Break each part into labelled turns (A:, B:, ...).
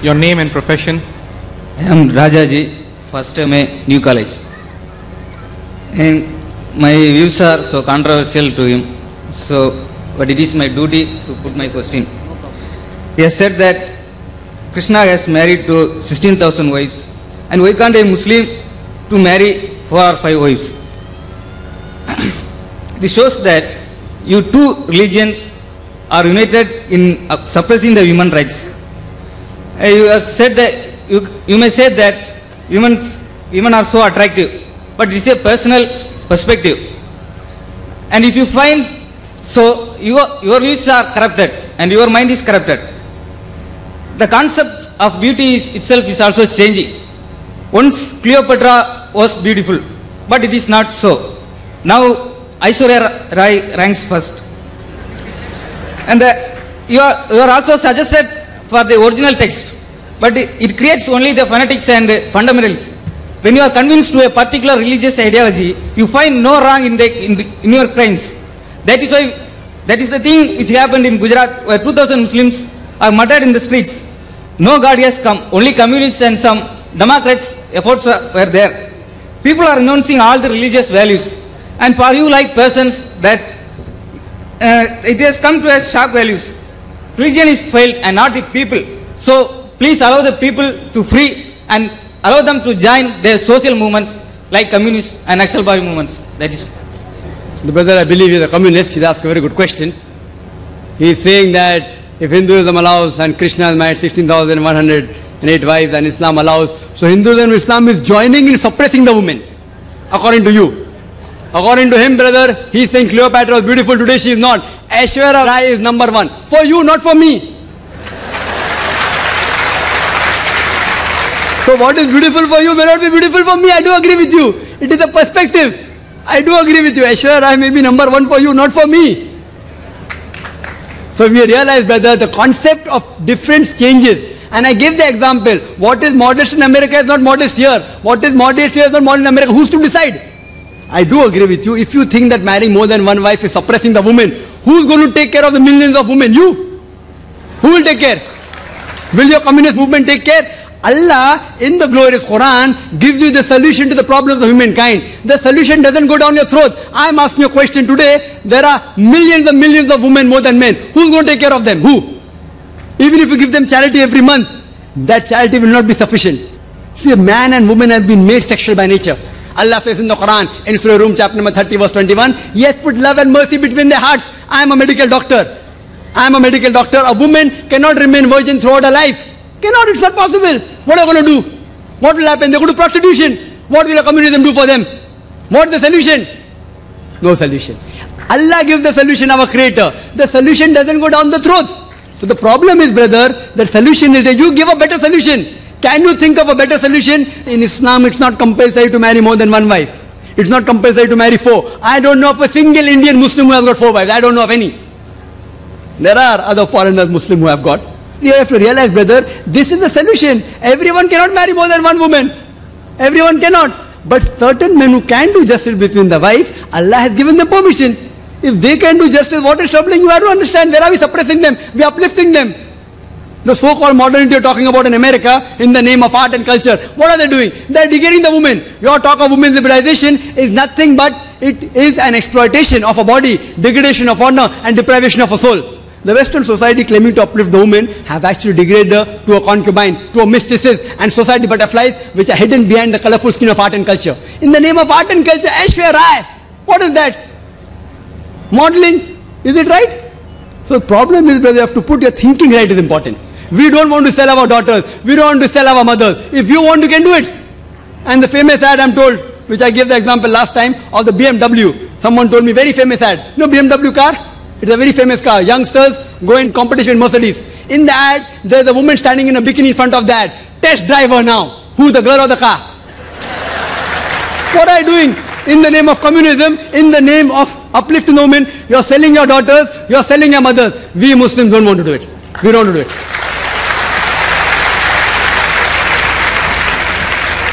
A: Your name and profession?
B: I am Rajaji, first time New College. And my views are so controversial to him, but it is my duty to put my question. He has said that Krishna has married to 16,000 wives, and why can't a Muslim to marry 4 or 5 wives? This shows that you two religions are united in suppressing the human rights. You have said that you may say that women are so attractive, but it is a personal perspective. And if you find so, your views are corrupted and your mind is corrupted. The concept of beauty itself is also changing. Once Cleopatra was beautiful, but it is not so. Now Aishwarya Rai ranks first. And you are also suggested for the original text, but it creates only the fanatics and fundamentalists. When you are convinced to a particular religious ideology, you find no wrong in your crimes. That is the thing which happened in Gujarat, where 2,000 Muslims are murdered in the streets. No God has come, only communists and some Democrats' efforts were there. People are renouncing all the religious values, and for you like persons that it has come to as shock values. Religion is failed and not the people. So please allow the people to free and allow them to join their social movements like communist and Naxal Bari movements. That is.
C: The brother, I believe, is a communist. He's asked a very good question. He is saying that if Hinduism allows and Krishna has married 16,108 wives and Islam allows, so Hinduism and Islam is joining in suppressing the women, according to you. According to him, brother, he is saying Cleopatra was beautiful, today she is not. Aishwarya Rai is number 1. For you, not for me. So what is beautiful for you may not be beautiful for me. I do agree with you. It is a perspective. I do agree with you. Aishwarya Rai may be number 1 for you, not for me. So we realize, brother, the concept of difference changes. And I give the example. What is modest in America is not modest here. What is modest here is not modest in America. Who's to decide? I do agree with you. If you think that marrying more than one wife is suppressing the woman, who's going to take care of the millions of women? You. Who will take care? Will your communist movement take care? Allah, in the glorious Quran, gives you the solution to the problems of humankind. The solution doesn't go down your throat. I am asking you a question today. There are millions and millions of women more than men. Who's going to take care of them? Who? Even if you give them charity every month, that charity will not be sufficient. See, man and woman have been made sexual by nature. Allah says in the Quran, in Surah Rum, chapter number 30, verse 21, yes, put love and mercy between their hearts. I am a medical doctor. I am a medical doctor. A woman cannot remain virgin throughout her life. Cannot, it's not possible. What are they going to do? What will happen? They go to prostitution. What will a communism do for them? What is the solution? No solution. Allah gives the solution, our creator. The solution doesn't go down the throat. So the problem is, brother, the solution is that you give a better solution. Can you think of a better solution? In Islam, it's not compulsory to marry more than one wife. It's not compulsory to marry 4. I don't know of a single Indian Muslim who has got 4 wives. I don't know of any. There are other foreigners Muslim who have got. You have to realize, brother, this is the solution. Everyone cannot marry more than one woman. Everyone cannot. But certain men who can do justice between the wife, Allah has given them permission. If they can do justice, what is troubling you? I have to understand. Where are we suppressing them? We are uplifting them. The so-called modernity you're talking about in America, in the name of art and culture, what are they doing? They're degrading the woman. Your talk of women's liberalization is nothing but it is an exploitation of a body, degradation of honor and deprivation of a soul. The Western society claiming to uplift the woman have actually degraded her to a concubine, to a mistress and society butterflies which are hidden behind the colorful skin of art and culture. In the name of art and culture, Aishwarya Rai, what is that? Modeling, is it right? So the problem is, brother, you have to put your thinking right is important. We don't want to sell our daughters. We don't want to sell our mothers. If you want, you can do it. And the famous ad I'm told, which I gave the example last time, of the BMW. Someone told me, very famous ad. You know BMW car? It's a very famous car. Youngsters go in competition with Mercedes. In the ad, there's a woman standing in a bikini in front of the ad. Test driver now. Who's the girl or the car? What are you doing? In the name of communism, in the name of uplifting women, you're selling your daughters, you're selling your mothers. We Muslims don't want to do it. We don't want to do it.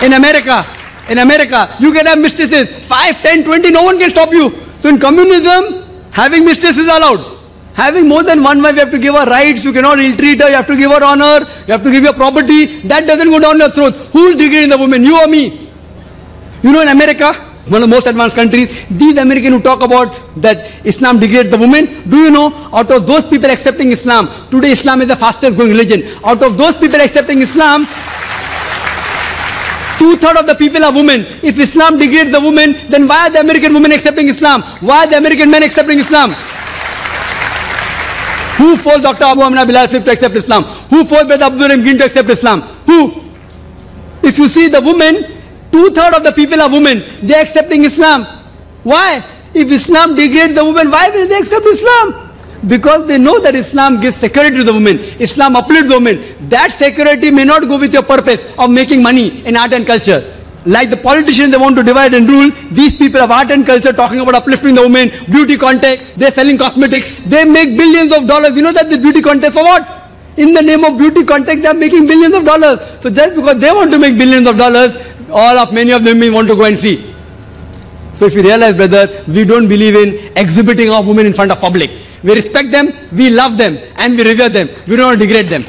C: In America, you can have mistresses, 5, 10, 20, no one can stop you. So in communism, having mistresses is allowed. Having more than one wife, you have to give her rights, you cannot ill-treat her, you have to give her honor, you have to give her property. That doesn't go down your throat. Who is degrading the woman, you or me? You know, in America, one of the most advanced countries, these Americans who talk about that Islam degrades the woman, do you know, out of those people accepting Islam, today Islam is the fastest growing religion. Out of those people accepting Islam, 2/3 of the people are women. If Islam degrades the woman, then why are the American women accepting Islam? Why are the American men accepting Islam? Who forced Dr. Abu Amna Bilal to accept Islam? Who forced Brother Abdul Rahim Gin to accept Islam? Who? If you see the women, 2/3 of the people are women. They are accepting Islam. Why? If Islam degrades the woman, why will they accept Islam? Because they know that Islam gives security to the woman. Islam uplifts the woman. That security may not go with your purpose of making money in art and culture. Like the politicians, they want to divide and rule. These people of art and culture talking about uplifting the women, beauty contest, they're selling cosmetics. They make billions of dollars. You know that the beauty contest for what? In the name of beauty contest, they're making billions of dollars. So just because they want to make billions of dollars, many of them may want to go and see. So if you realize, brother, we don't believe in exhibiting our women in front of public. We respect them, we love them, and we revere them. We don't want to degrade them.